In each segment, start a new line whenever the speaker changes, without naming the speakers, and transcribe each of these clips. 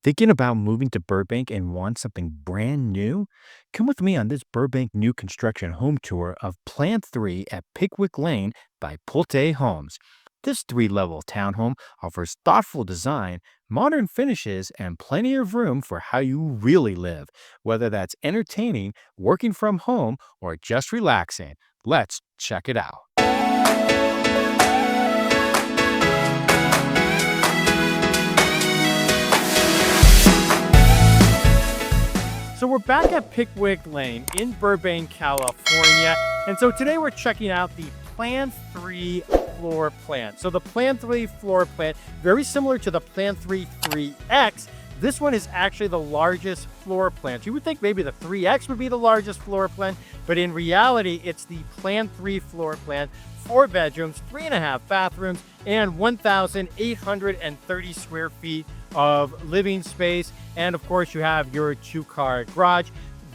Thinking about moving to Burbank and want something brand new? Come with me on this Burbank new construction home tour of Plant 3 at Pickwick Lane by Pulte Homes. This three-level townhome offers thoughtful design, modern finishes, and plenty of room for how you really live, whether that's entertaining, working from home, or just relaxing. Let's check it out. So we're back at Pickwick Lane in Burbank, California. And so today we're checking out the Plan 3 floor plan. So the Plan 3 floor plan, very similar to the Plan 3 3X. This one is actually the largest floor plan. So you would think maybe the 3X would be the largest floor plan, but in reality, it's the Plan 3 floor plan, 4 bedrooms, 3.5 bathrooms, and 1,830 square feet of living space. And of course, you have your 2-car garage.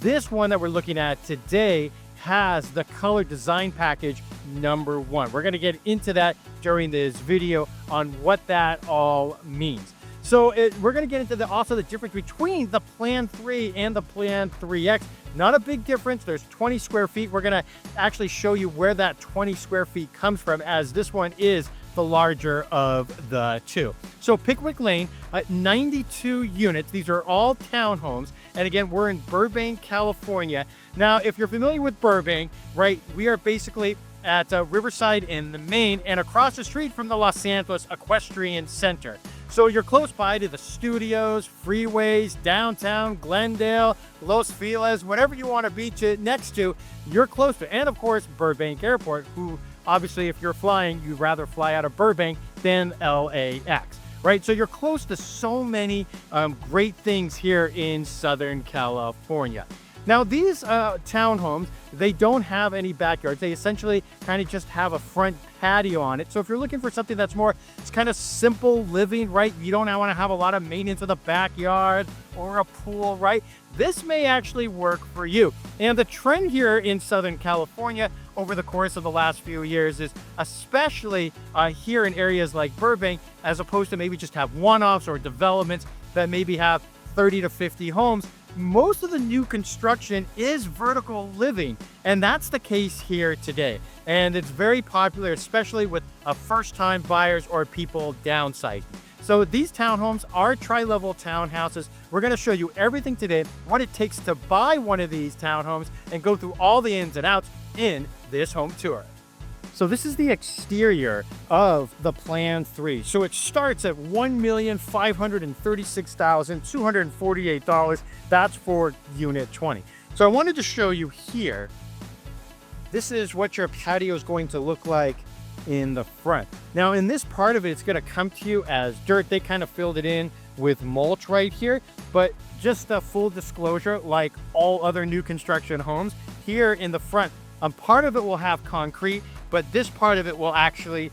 This one that we're looking at today has the color design package #1. We're going to get into that during this video on what that all means. So we're going to get into also the difference between the Plan 3 and the Plan 3X. Not a big difference. There's 20 square feet. We're going to actually show you where that 20 square feet comes from, as this one is the larger of the two. So Pickwick Lane, 92 units. These are all townhomes. And again, we're in Burbank, California. Now, if you're familiar with Burbank, right, we are basically at Riverside in the Main and across the street from the Los Santos Equestrian Center. So you're close by to the studios, freeways, downtown, Glendale, Los Feliz, whatever you want to be next to, you're close to. And of course, Burbank Airport, who obviously, if you're flying, you'd rather fly out of Burbank than LAX, right? So you're close to so many great things here in Southern California. Now, these townhomes, they don't have any backyards. They essentially kind of just have a front patio on it. So if you're looking for something that's more, it's kind of simple living, right? You don't want to have a lot of maintenance in the backyard or a pool, right? This may actually work for you. And the trend here in Southern California over the course of the last few years is especially here in areas like Burbank, as opposed to maybe just have one-offs or developments that maybe have 30 to 50 homes. Most of the new construction is vertical living, and that's the case here today. And it's very popular, especially with first-time buyers or people downsizing. So these townhomes are tri-level townhouses. We're going to show you everything today, what it takes to buy one of these townhomes, and go through all the ins and outs in this home tour. So this is the exterior of the Plan 3. So it starts at $1,536,248. That's for Unit 20. So I wanted to show you here, this is what your patio is going to look like in the front. Now in this part of it, it's going to come to you as dirt. They kind of filled it in with mulch right here, but just a full disclosure, like all other new construction homes, here in the front, part of it will have concrete, but this part of it will actually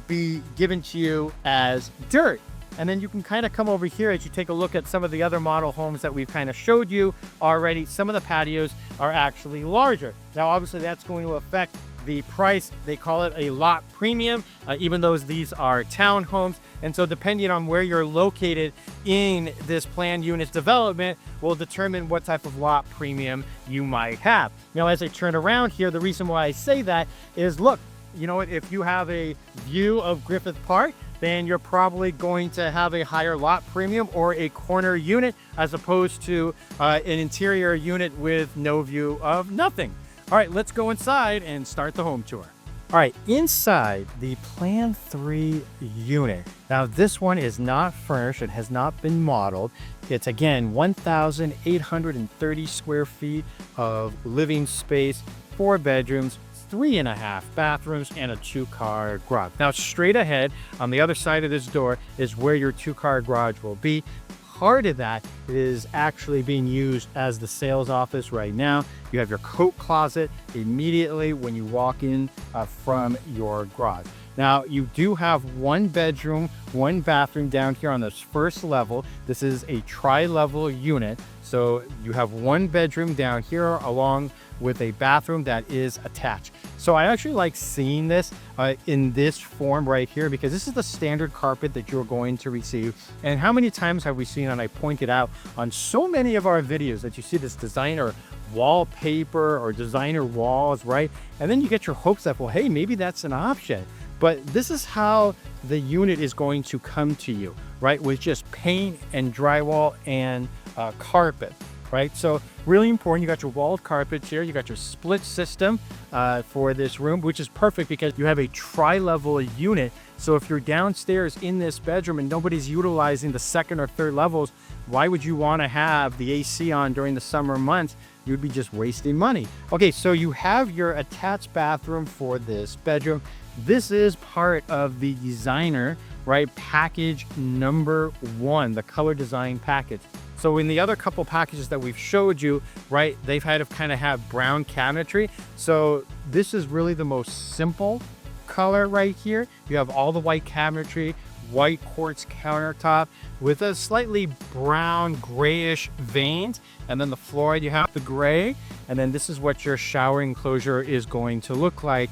be given to you as dirt. And then you can kind of come over here as you take a look at some of the other model homes that we've kind of showed you already. Some of the patios are actually larger. Now, obviously, that's going to affect the price. They call it a lot premium, even though these are townhomes. And so depending on where you're located in this planned units development will determine what type of lot premium you might have. Now, as I turn around here, the reason why I say that is, look, you know what, if you have a view of Griffith Park, then you're probably going to have a higher lot premium or a corner unit as opposed to an interior unit with no view of nothing. All right, let's go inside and start the home tour. All right, inside the Plan 3 unit. Now, this one is not furnished. It has not been modeled. It's, again, 1,830 square feet of living space, 4 bedrooms, 3.5 bathrooms, and a 2-car garage. Now, straight ahead on the other side of this door is where your 2-car garage will be. Part of that is actually being used as the sales office right now. You have your coat closet immediately when you walk in from your garage. Now, you do have one bedroom, one bathroom down here on this first level. This is a tri-level unit. So you have one bedroom down here along with a bathroom that is attached. So I actually like seeing this in this form right here, because this is the standard carpet that you're going to receive. And how many times have we seen, and I pointed out on so many of our videos, that you see this designer wallpaper or designer walls, right? And then you get your hopes up, well, hey, maybe that's an option. But this is how the unit is going to come to you, right? With just paint and drywall and carpet, right? So really important. You got your walled carpets here. You got your split system for this room, which is perfect because you have a tri-level unit. So if you're downstairs in this bedroom and nobody's utilizing the second or third levels, why would you want to have the AC on during the summer months? You'd be just wasting money. Okay, so you have your attached bathroom for this bedroom. This is part of the designer, right, package number 1, the color design package. So in the other couple packages that we've showed you, right, they've had to kind of have brown cabinetry. So this is really the most simple color right here. You have all the white cabinetry, white quartz countertop with a slightly brown grayish veins, and then the floor you have the gray, and then this is what your shower enclosure is going to look like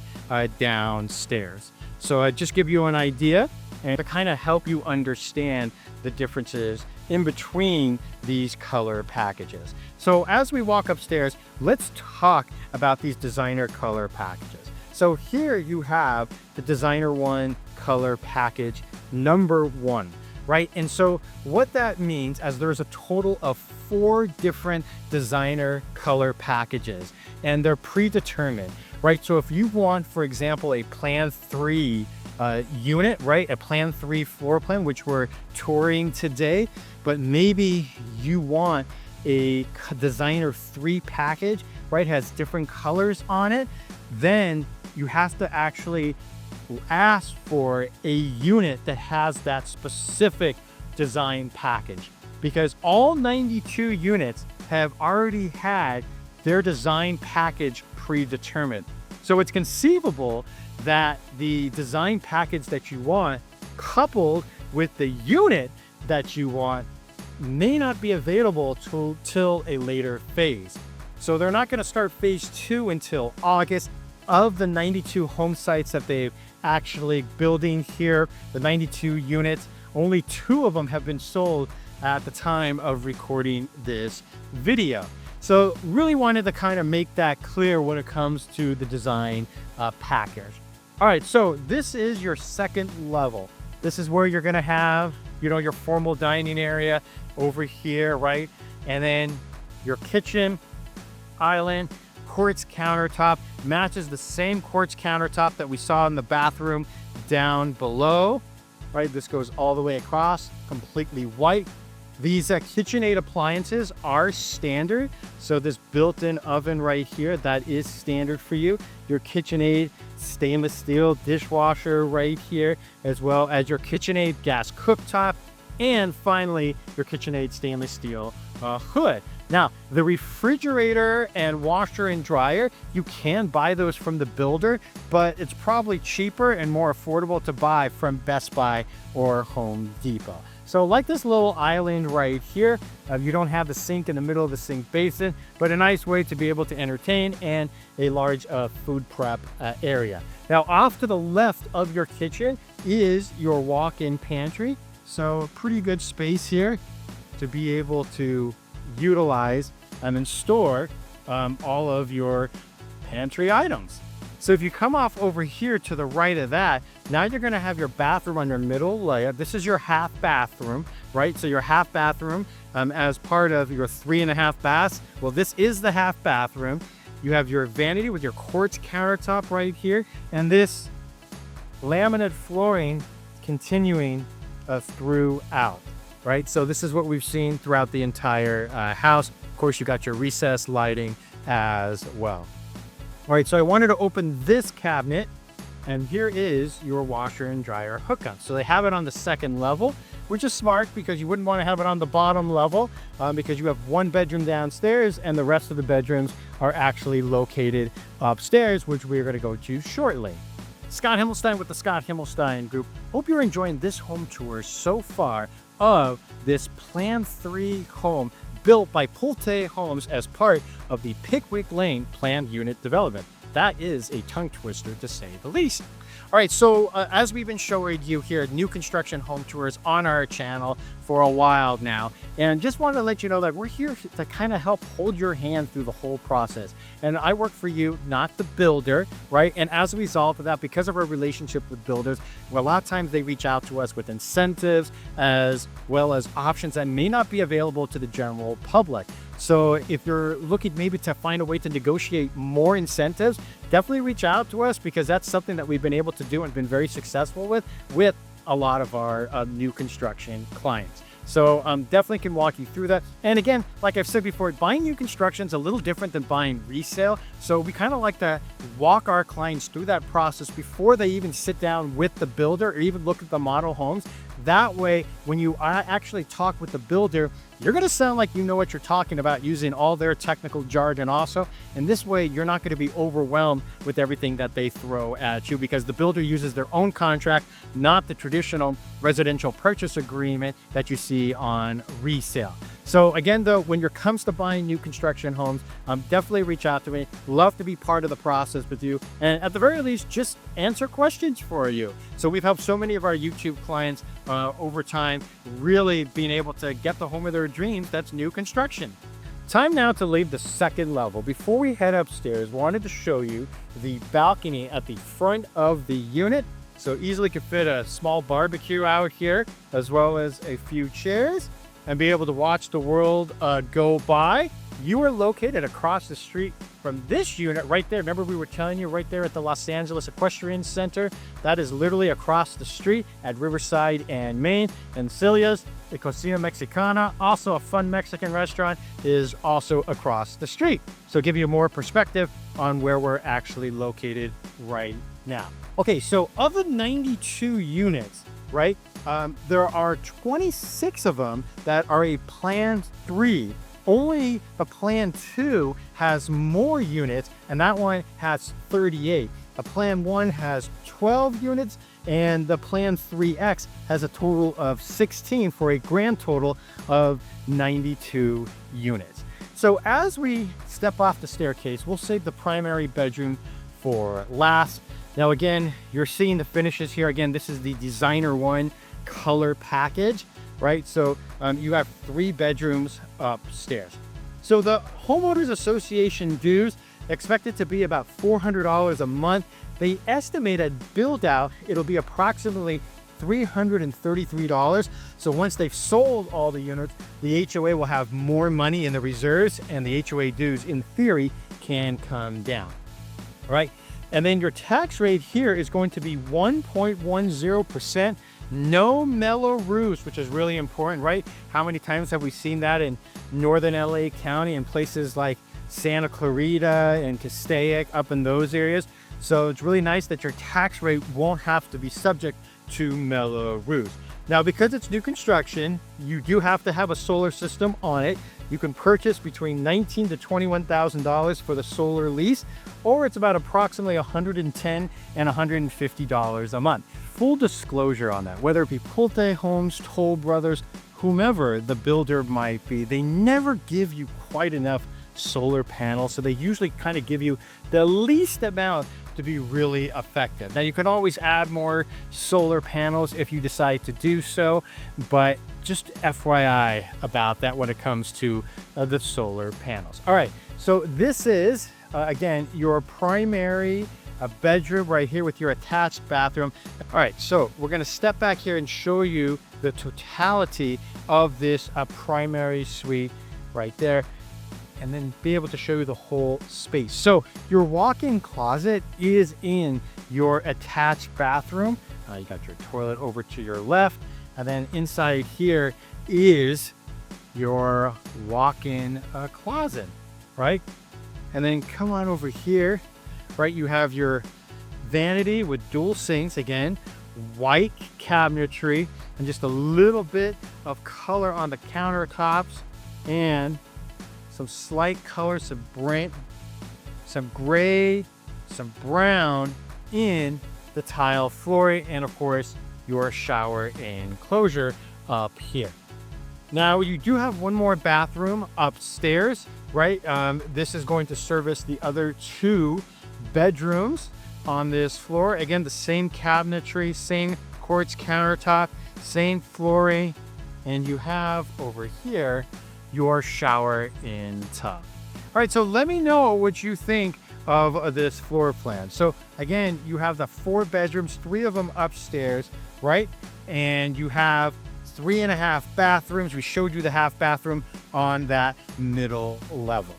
downstairs. So I just give you an idea and to kind of help you understand the differences in between these color packages. So as we walk upstairs, let's talk about these designer color packages. So here you have the designer 1 color package number 1, right? And so what that means is there's a total of 4 different designer color packages, and they're predetermined, right? So if you want, for example, a plan 3 unit, right? A plan 3 floor plan, which we're touring today, but maybe you want a designer 3 package, right? Has different colors on it, then you have to actually ask for a unit that has that specific design package, because all 92 units have already had their design package predetermined. So it's conceivable that the design package that you want coupled with the unit that you want may not be available till a later phase. So they're not going to start phase 2 until August. Of the 92 home sites that they've actually building here, the 92 units, only 2 of them have been sold at the time of recording this video. So really wanted to kind of make that clear when it comes to the design package. All right, so this is your second level. This is where you're gonna have, you know, your formal dining area over here, right? And then your kitchen island, quartz countertop, matches the same quartz countertop that we saw in the bathroom down below, right? This goes all the way across, completely white. These KitchenAid appliances are standard. So this built-in oven right here, that is standard for you. Your KitchenAid stainless steel dishwasher right here, as well as your KitchenAid gas cooktop, and finally your KitchenAid stainless steel hood. Now, the refrigerator and washer and dryer, you can buy those from the builder, but it's probably cheaper and more affordable to buy from Best Buy or Home Depot. So like this little island right here, you don't have the sink in the middle of the sink basin, but a nice way to be able to entertain, and a large food prep area. Now, off to the left of your kitchen is your walk-in pantry. So pretty good space here to be able to utilize and then store all of your pantry items. So if you come off over here to the right of that, now you're going to have your bathroom on your middle layer. This is your half bathroom, right? So your half bathroom as part of your 3.5 baths. Well, this is the half bathroom. You have your vanity with your quartz countertop right here, and this laminate flooring continuing throughout. Right, so this is what we've seen throughout the entire house. Of course, you got your recessed lighting as well. All right, so I wanted to open this cabinet, and here is your washer and dryer hookup. So they have it on the second level, which is smart because you wouldn't want to have it on the bottom level because you have one bedroom downstairs and the rest of the bedrooms are actually located upstairs, which we're going to go to shortly. Scott Himelstein with the Scott Himelstein Group. Hope you're enjoying this home tour so far of this Plan 3 home built by Pulte Homes as part of the Pickwick Lane planned unit development. That is a tongue twister, to say the least. All right, so as we've been showing you here, new construction home tours on our channel for a while now, and just wanted to let you know that we're here to kind of help hold your hand through the whole process. And I work for you, not the builder, right? And as a result of that, because of our relationship with builders, well, a lot of times they reach out to us with incentives as well as options that may not be available to the general public. So if you're looking maybe to find a way to negotiate more incentives, definitely reach out to us, because that's something that we've been able to do and been very successful with a lot of our new construction clients. So definitely can walk you through that. And again, like I've said before, buying new construction is a little different than buying resale. So we kind of like to walk our clients through that process before they even sit down with the builder or even look at the model homes. That way, when you actually talk with the builder, you're going to sound like you know what you're talking about, using all their technical jargon also. And this way, you're not going to be overwhelmed with everything that they throw at you, because the builder uses their own contract, not the traditional residential purchase agreement that you see on resale. So again, though, when it comes to buying new construction homes, definitely reach out to me. Love to be part of the process with you. And at the very least, just answer questions for you. So we've helped so many of our YouTube clients over time, really being able to get the home of their dreams. That's new construction. Time now to leave the second level. Before we head upstairs, wanted to show you the balcony at the front of the unit. So easily could fit a small barbecue out here, as well as a few chairs, and be able to watch the world go by. You are located across the street from this unit right there. Remember, we were telling you right there at the Los Angeles Equestrian Center? That is literally across the street at Riverside and Main. And Celia's, the Cocina Mexicana, also a fun Mexican restaurant, is also across the street. So give you more perspective on where we're actually located right now. Okay, so of the 92 units, right, there are 26 of them that are a Plan 3. Only a Plan 2 has more units, and that one has 38. A Plan 1 has 12 units, and the Plan 3X has a total of 16 for a grand total of 92 units. So as we step off the staircase, we'll save the primary bedroom for last. Now again, you're seeing the finishes here. Again, this is the designer one color package, right? So you have 3 bedrooms upstairs. So the Homeowners Association dues expected to be about $400 a month. They estimate at build out, it'll be approximately $333. So once they've sold all the units, the HOA will have more money in the reserves, and the HOA dues, in theory, can come down. All right. And then your tax rate here is going to be 1.10%. No mellow roofs, which is really important, right? How many times have we seen that in northern LA County and places like Santa Clarita and Castaic, up in those areas? So it's really nice that your tax rate won't have to be subject to mellow roofs. Now, because it's new construction, you do have to have a solar system on it. You can purchase between $19,000 to $21,000 for the solar lease, or it's about approximately $110 and $150 a month. Full disclosure on that, whether it be Pulte Homes, Toll Brothers, whomever the builder might be, they never give you quite enough solar panels. So they usually kind of give you the least amount to be really effective. Now, you can always add more solar panels if you decide to do so, but just FYI about that when it comes to the solar panels. All right, so this is, again, your primary bedroom right here with your attached bathroom. All right, so we're gonna step back here and show you the totality of this primary suite right there, and then be able to show you the whole space. So your walk-in closet is in your attached bathroom. You got your toilet over to your left, and then inside here is your walk-in closet, right? And then come on over here, right? You have your vanity with dual sinks, again, white cabinetry, and just a little bit of color on the countertops, and some slight color, some gray, some brown in the tile flooring, and of course, your shower enclosure up here. Now, you do have one more bathroom upstairs, right? This is going to service the other 2 bedrooms on this floor. Again, the same cabinetry, same quartz countertop, same flooring, and you have over here your shower and tub. All right, so let me know what you think of this floor plan. So again, you have the 4 bedrooms, 3 of them upstairs, right? And you have 3.5 bathrooms. We showed you the half bathroom on that middle level.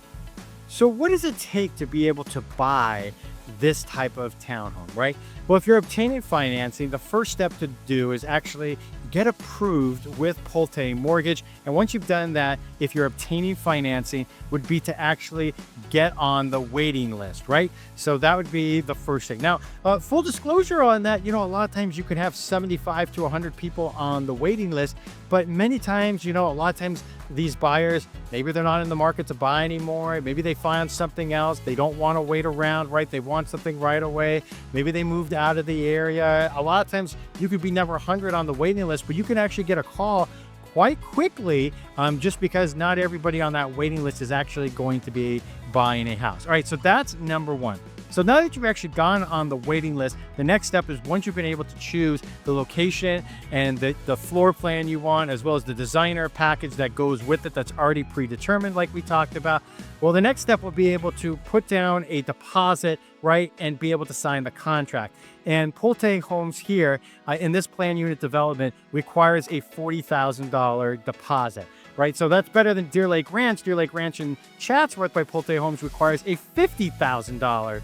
So what does it take to be able to buy this type of townhome, right? Well, if you're obtaining financing, the first step to do is actually get approved with Pulte Mortgage. And once you've done that, if you're obtaining financing, would be to actually get on the waiting list, right? So that would be the first thing. Now, full disclosure on that, a lot of times you can have 75 to 100 people on the waiting list, but many times, a lot of times these buyers, maybe they're not in the market to buy anymore. Maybe they find something else. They don't want to wait around, right? They want something right away. Maybe they moved out of the area. A lot of times you could be number 100 on the waiting list, but you can actually get a call quite quickly, just because not everybody on that waiting list is actually going to be buying a house. All right, so that's number 1. So now that you've actually gone on the waiting list, the next step is once you've been able to choose the location and the floor plan you want, as well as the designer package that goes with it that's already predetermined like we talked about. Well, the next step will be able to put down a deposit, right, and be able to sign the contract. And Pulte Homes here in this plan unit development requires a $40,000 deposit. Right, so that's better than Deer Lake Ranch. Deer Lake Ranch in Chatsworth by Pulte Homes requires a $50,000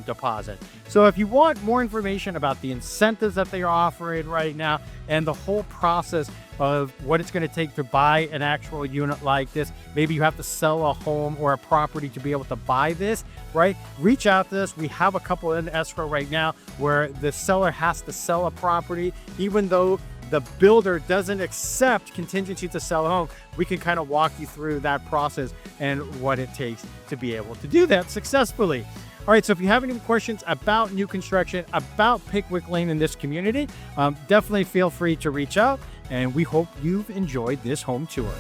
deposit. So if you want more information about the incentives that they are offering right now and the whole process of what it's going to take to buy an actual unit like this, maybe you have to sell a home or a property to be able to buy this, right? Reach out to us. We have a couple in escrow right now where the seller has to sell a property, even though the builder doesn't accept contingency to sell a home. We can kind of walk you through that process and what it takes to be able to do that successfully. All right, so if you have any questions about new construction, about Pickwick Lane in this community, definitely feel free to reach out, and we hope you've enjoyed this home tour.